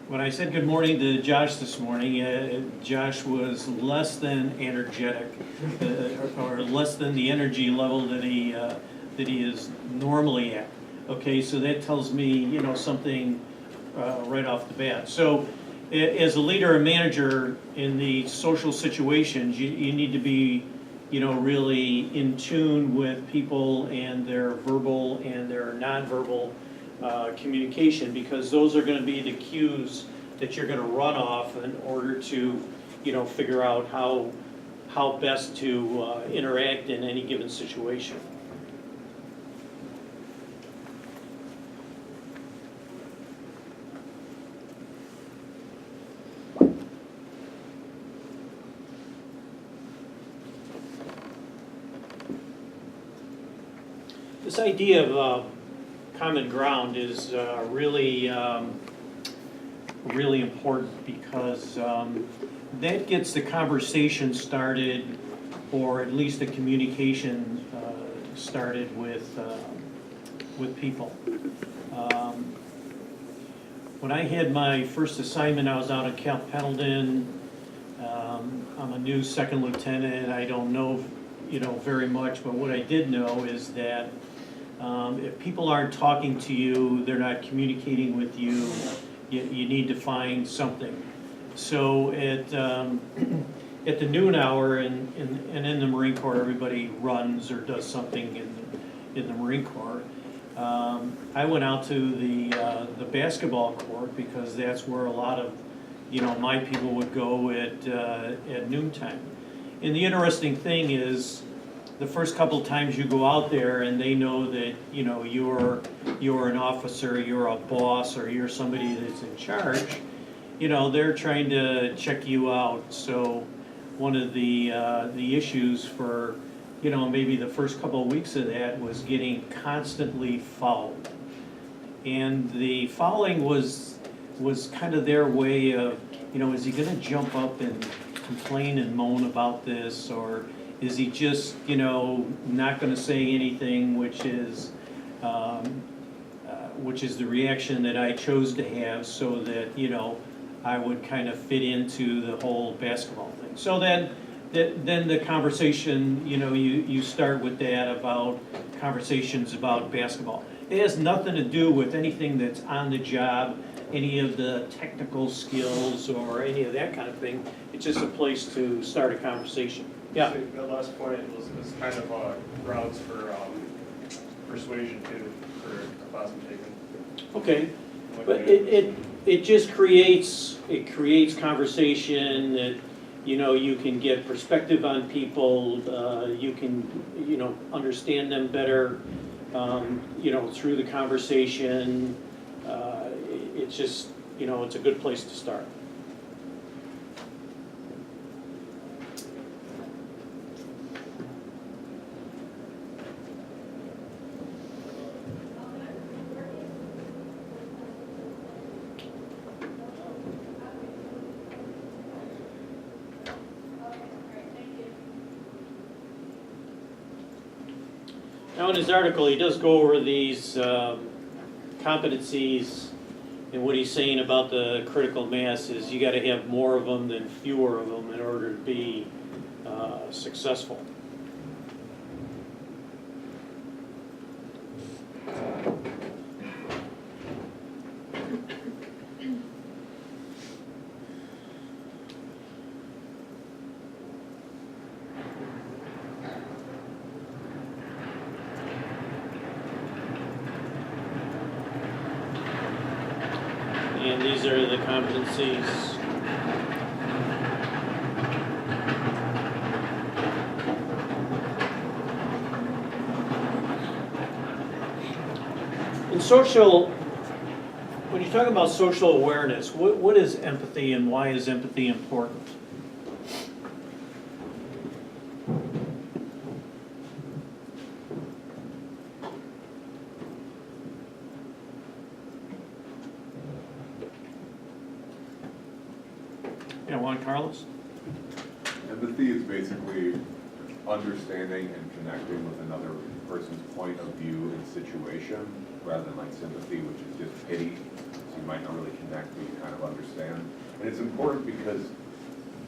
When I said good morning to Josh this morning, Josh was less than energetic, or less than the energy level that he is normally at. Okay, so that tells me, you know, something right off the bat. So, as a leader and manager in the social situations, you need to be, you know, really in tune with people and their verbal and their nonverbal communication, because those are going to be the cues that you're going to run off in order to, you know, figure out how best to interact in any given situation. This idea of common ground is really important, because that gets the conversation started, or at least the communication started with people. When I had my first assignment, I was out at Camp Pendleton. I'm a new second lieutenant. I don't know, you know, very much, but what I did know is that if people aren't talking to you, they're not communicating with you, you need to find something. So at the noon hour, and in the Marine Corps, everybody runs or does something in the Marine Corps. I went out to the basketball court, because that's where a lot of, you know, my people would go at noontime. And the interesting thing is, the first couple times you go out there and they know that, you know, you're an officer, you're a boss, or you're somebody that's in charge, you know, they're trying to check you out. So one of the issues for, you know, maybe the first couple of weeks of that was getting constantly fouled. And the fouling was kind of their way of, you know, is he gonna jump up and complain and moan about this, or is he just, you know, not going to say anything, which is the reaction that I chose to have, so that, you know, I would kind of fit into the whole basketball thing. So then the conversation, you know, you start with that, about conversations about basketball. It has nothing to do with anything that's on the job, any of the technical skills or any of that kind of thing. It's just a place to start a conversation. Yeah. So the last point was kind of grounds for persuasion too, for a class I'm taking. Okay, but it just creates conversation that, you know, you can get perspective on people, you can, you know, understand them better, you know, through the conversation. It's just, you know, it's a good place to start. Now, in his article, he does go over these competencies, and what he's saying about the critical mass is you got to have more of them than fewer of them in order to be successful. And these are the competencies. In social, when you talk about social awareness, what is empathy, and why is empathy important? Yeah, Juan Carlos? Empathy is basically understanding and connecting with another person's point of view and situation, rather than like sympathy, which is just pity. you might not really connect, but you kind of understand. And it's important because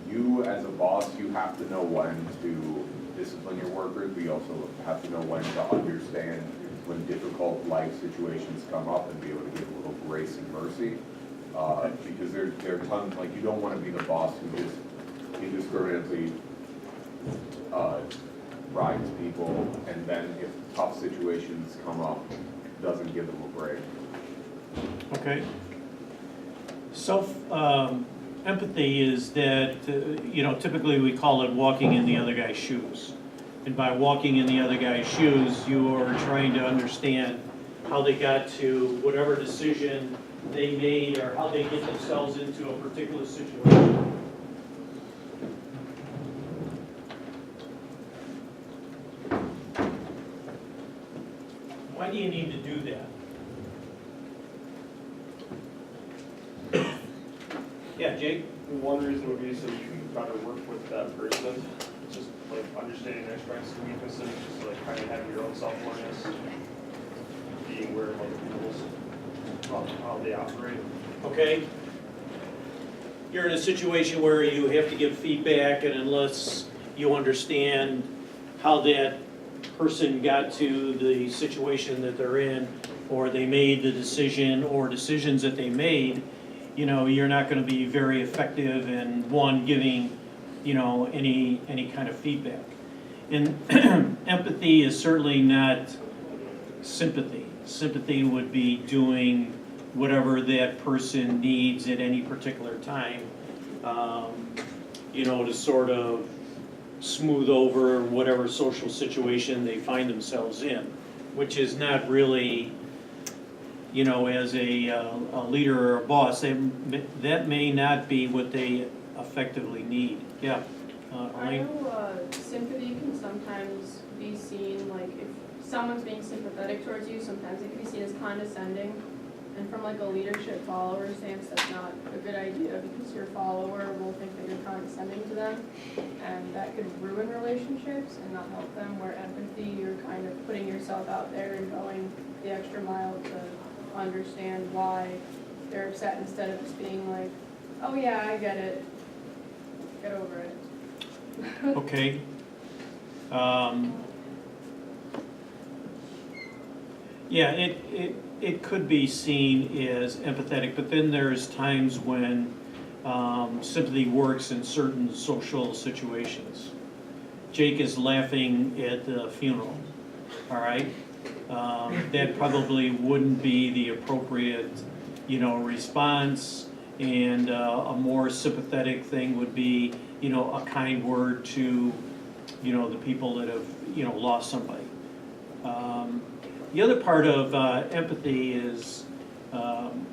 you, as a boss, you have to know when to discipline your workers, but you also have to know when to understand when difficult life situations come up and be able to give a little grace and mercy. Because there are tons, like, you don't want to be the boss who just indiscriminately rides people, and then if tough situations come up, doesn't give them a break. Okay. Empathy is that, typically we call it walking in the other guy's shoes. And by walking in the other guy's shoes, you are trying to understand how they got to whatever decision they made or how they get themselves into a particular situation. Why do you need to do that? Yeah, Jake? One reason would be so you can better work with that person, just like understanding their strengths and weaknesses, just like kind of having your own self-awareness, being aware of other people's, how they operate. Okay. You're in a situation where you have to give feedback, and unless you understand how that person got to the situation that they're in, or they made the decision, or decisions that they made, you're not going to be very effective in giving, any kind of feedback. And empathy is certainly not sympathy. Sympathy would be doing whatever that person needs at any particular time, to sort of smooth over whatever social situation they find themselves in, which is not really, as a leader or a boss, that may not be what they effectively need. Yeah. I know sympathy can sometimes be seen, like, if someone's being sympathetic towards you, sometimes it can be seen as condescending. And from like a leadership follower stance, that's not a good idea, because your follower will think that you're condescending to them, and that could ruin relationships and not help them. Where empathy, you're kind of putting yourself out there and going the extra mile to understand why they're upset, instead of just being like, oh yeah, I get it, get over it. Okay. Yeah, it could be seen as empathetic, but then there's times when sympathy works in certain social situations. Jake is laughing at the funeral, all right? That probably wouldn't be the appropriate, response, and a more sympathetic thing would be, a kind word to, the people that have, lost somebody. The other part of empathy is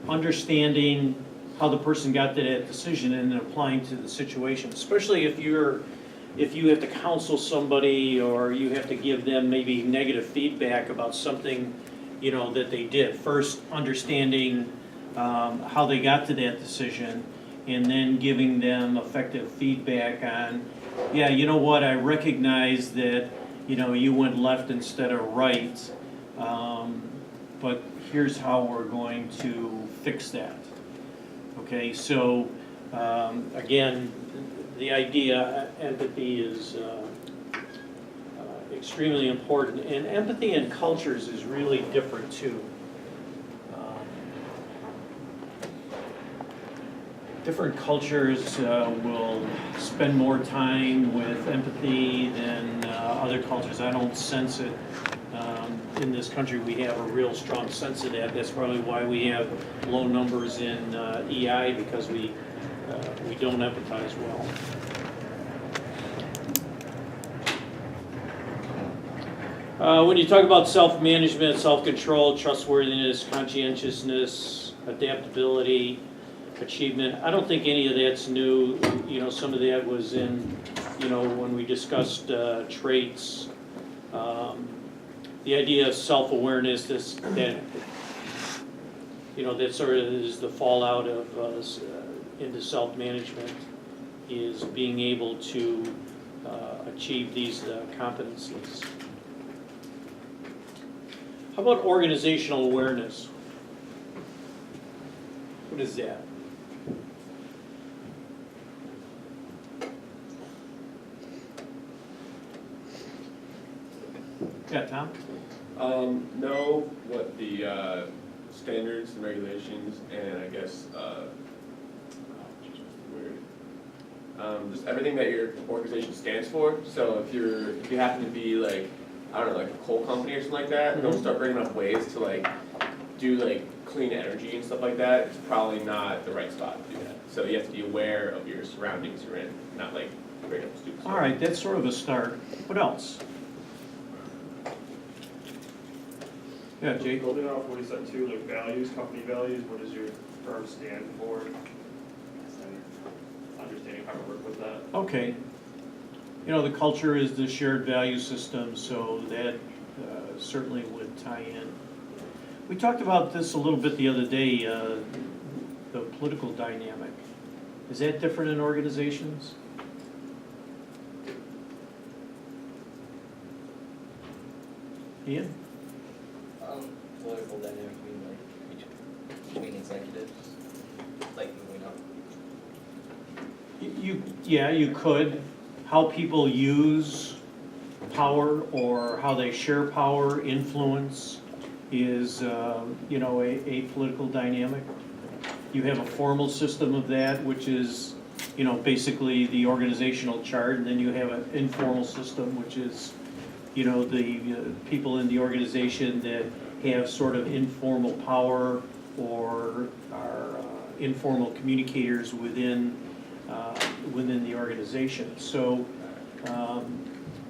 understanding how the person got to that decision and then applying to the situation, especially if you have to counsel somebody, or you have to give them maybe negative feedback about something, that they did. First, understanding how they got to that decision, and then giving them effective feedback on, yeah, you know what, I recognize that, you went left instead of right, but here's how we're going to fix that. Okay, so again, the idea, empathy is extremely important, and empathy in cultures is really different too. Different cultures will spend more time with empathy than other cultures. I don't sense it. In this country, we have a real strong sense of that. That's probably why we have low numbers in EI, because we don't empathize well. When you talk about self-management, self-control, trustworthiness, conscientiousness, adaptability, achievement, I don't think any of that's new. Some of that was in, when we discussed traits. The idea of self-awareness, that sort of is the fallout of into self-management, is being able to achieve these competencies. How about organizational awareness? What is that? Yeah, Tom? Know what the standards and regulations and I guess, what's the word? Just everything that your organization stands for. So if you happen to be like, I don't know, like a coal company or something like that, don't start bringing up ways to like do like clean energy and stuff like that. It's probably not the right spot to do that. So you have to be aware of your surroundings you're in, not like bring up stupid stuff. All right, that's sort of a start. What else? Yeah, Jake? Building off what you said too, like values, company values, what does your firm stand for? And understanding how to work with that. Okay. You know, the culture is the shared value system, so that certainly would tie in. We talked about this a little bit the other day, the political dynamic. Is that different in organizations? Ian? Political dynamic, mean like between executives, like moving up. You could. How people use power or how they share power, influence is, you know, a political dynamic. You have a formal system of that, which is, you know, basically the organizational chart, and then you have an informal system, which is, you know, the people in the organization that have sort of informal power or are informal communicators within the organization. So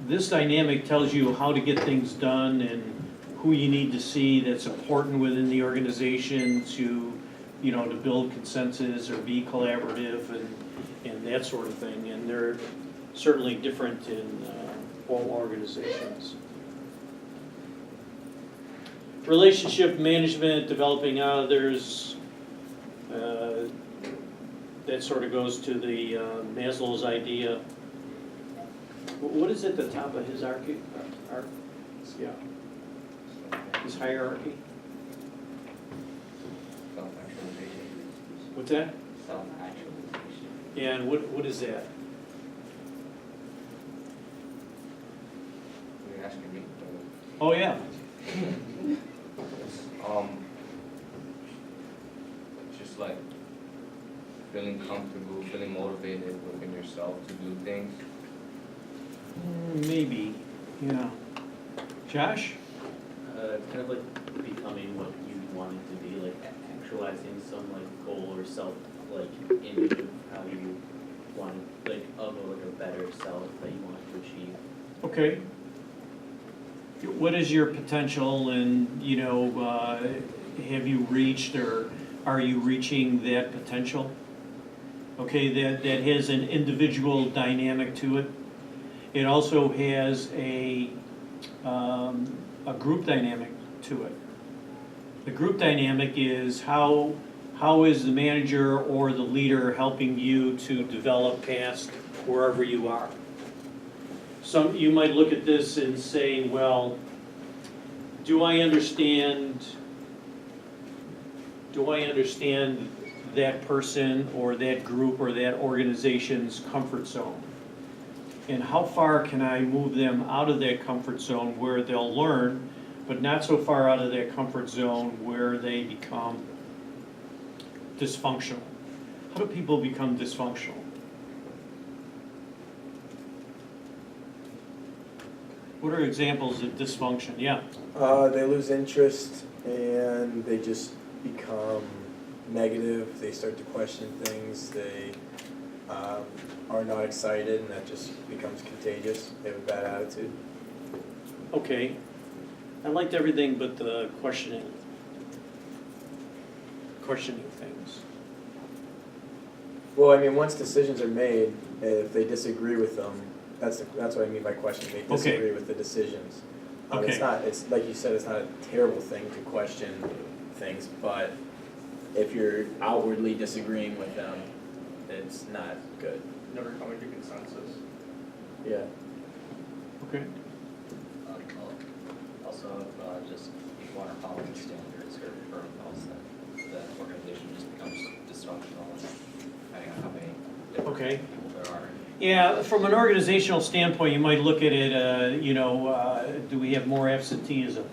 this dynamic tells you how to get things done and who you need to see that's important within the organization to, you know, to build consensus or be collaborative and that sort of thing. And they're certainly different in all organizations. Relationship management, developing others, that sort of goes to the Maslow's idea. What is at the top of his yeah, his hierarchy? Self-actualization. What's that? Self-actualization. Yeah, and what is that? You're asking me. Oh, yeah. Just like feeling comfortable, feeling motivated within yourself to do things. Maybe, yeah. Josh? Kind of like becoming what you wanted to be, like actualizing some like goal or self, like image of how you want, like of a better self that you want to achieve. Okay. What is your potential and, you know, have you reached or are you reaching that potential? Okay, that has an individual dynamic to it. It also has a group dynamic to it. The group dynamic is how is the manager or the leader helping you to develop past wherever you are. You might look at this and say, well, do I understand that person or that group or that organization's comfort zone? And how far can I move them out of that comfort zone where they'll learn, but not so far out of that comfort zone where they become dysfunctional? How do people become dysfunctional? What are examples of dysfunction? Yeah. They lose interest and they just become negative. They start to question things. They are not excited, and that just becomes contagious. They have a bad attitude. Okay. I liked everything but the questioning things. Well, I mean, once decisions are made, if they disagree with them, that's what I mean by questioning. They disagree with the decisions. Okay. It's like you said, it's not a terrible thing to question things, but if you're outwardly disagreeing with them, it's not good. Never coming to consensus. Yeah. Okay. Also, just water following standards or protocols that the organization just becomes dysfunctional, depending on how many different Okay. people there are. Yeah, from an organizational standpoint, you might look at it, do we have more absenteeism?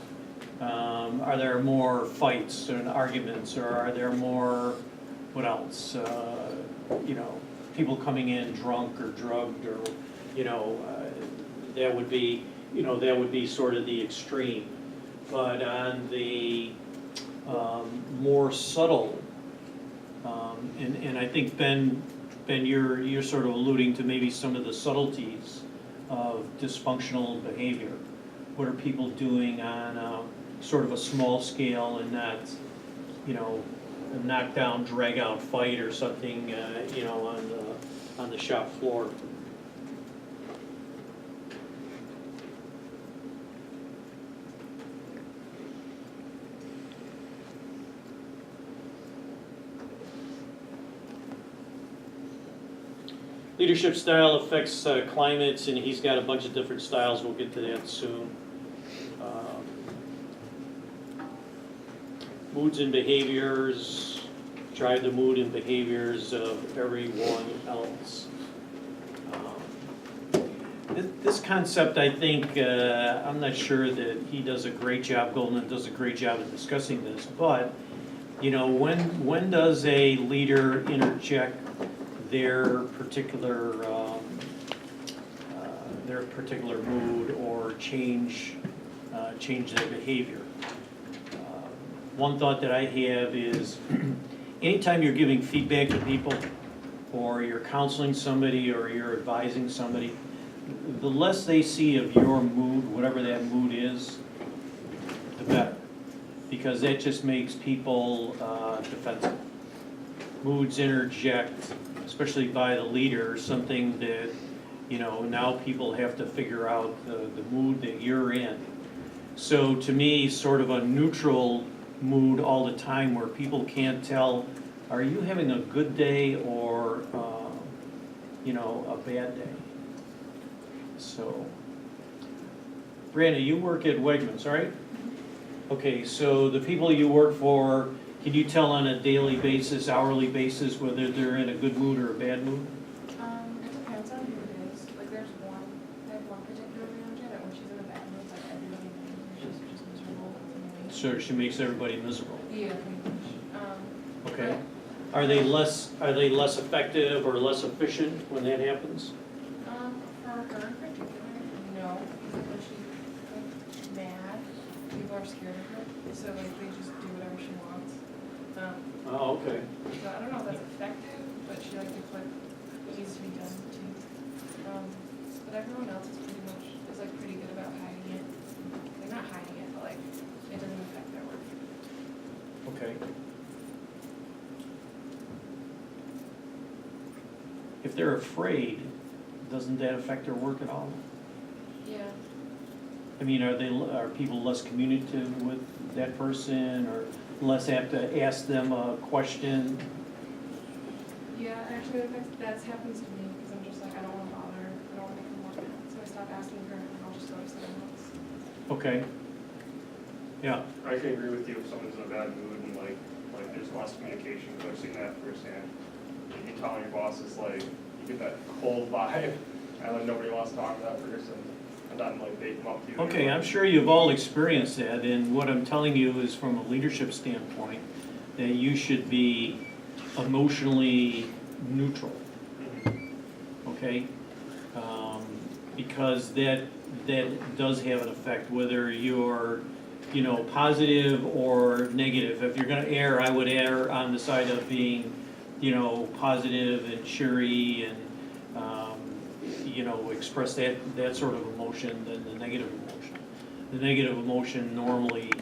Are there more fights and arguments, or are there more, what else? People coming in drunk or drugged, or, that would be sort of the extreme. But on the more subtle, and I think Ben, you're sort of alluding to maybe some of the subtleties of dysfunctional behavior. What are people doing on sort of a small scale and not, a knockdown, drag-out fight or something, on the shop floor? Leadership style affects climates, and he's got a bunch of different styles. We'll get to that soon. Moods and behaviors drive the mood and behaviors of everyone else. This concept, I think, I'm not sure that he does a great job, Golden does a great job of discussing this, but, when does a leader interject their particular mood or change their behavior? One thought that I have is anytime you're giving feedback to people, or you're counseling somebody, or you're advising somebody, the less they see of your mood, whatever that mood is, the better. Because that just makes people defensive. Moods interject, especially by the leader, something that, now people have to figure out the mood that you're in. So to me, sort of a neutral mood all the time where people can't tell, are you having a good day or, a bad day? So, Brandon, you work at Wegmans, right? Okay, so the people you work for, can you tell on a daily basis, hourly basis, whether they're in a good mood or a bad mood? It depends on who it is. Like, I have one particular manager that when she's in a bad mood, it's like everybody knows she's just miserable. So she makes everybody miserable. Yeah, pretty much. Okay. Are they less effective or less efficient when that happens? For her in particular, no, because when she's like mad, people are scared of her, so like they just do whatever she wants. Oh, okay. So I don't know if that's effective, but she like did what needs to be done too. But everyone else is pretty good about hiding it. Like not hiding it, but like it doesn't affect their work. Okay. If they're afraid, doesn't that affect their work at all? Yeah. I mean, are people less communicative with that person, or less apt to ask them a question? Yeah, actually that's happened to me because I'm just like, I don't want to bother, I don't want to make them work out, so I stop asking her and I'll just go to someone else. Okay. Yeah. I can agree with you if someone's in a bad mood and like there's less communication, because I've seen that firsthand. You can tell your boss is like, you get that cold vibe, and then nobody wants to talk to that person, and then like they come up to you. Okay, I'm sure you've all experienced that, and what I'm telling you is from a leadership standpoint, that you should be emotionally neutral, okay? Because that does have an effect, whether you're, positive or negative. If you're gonna err, I would err on the side of being, positive and cheery and, express that sort of emotion than the negative emotion. The negative emotion normally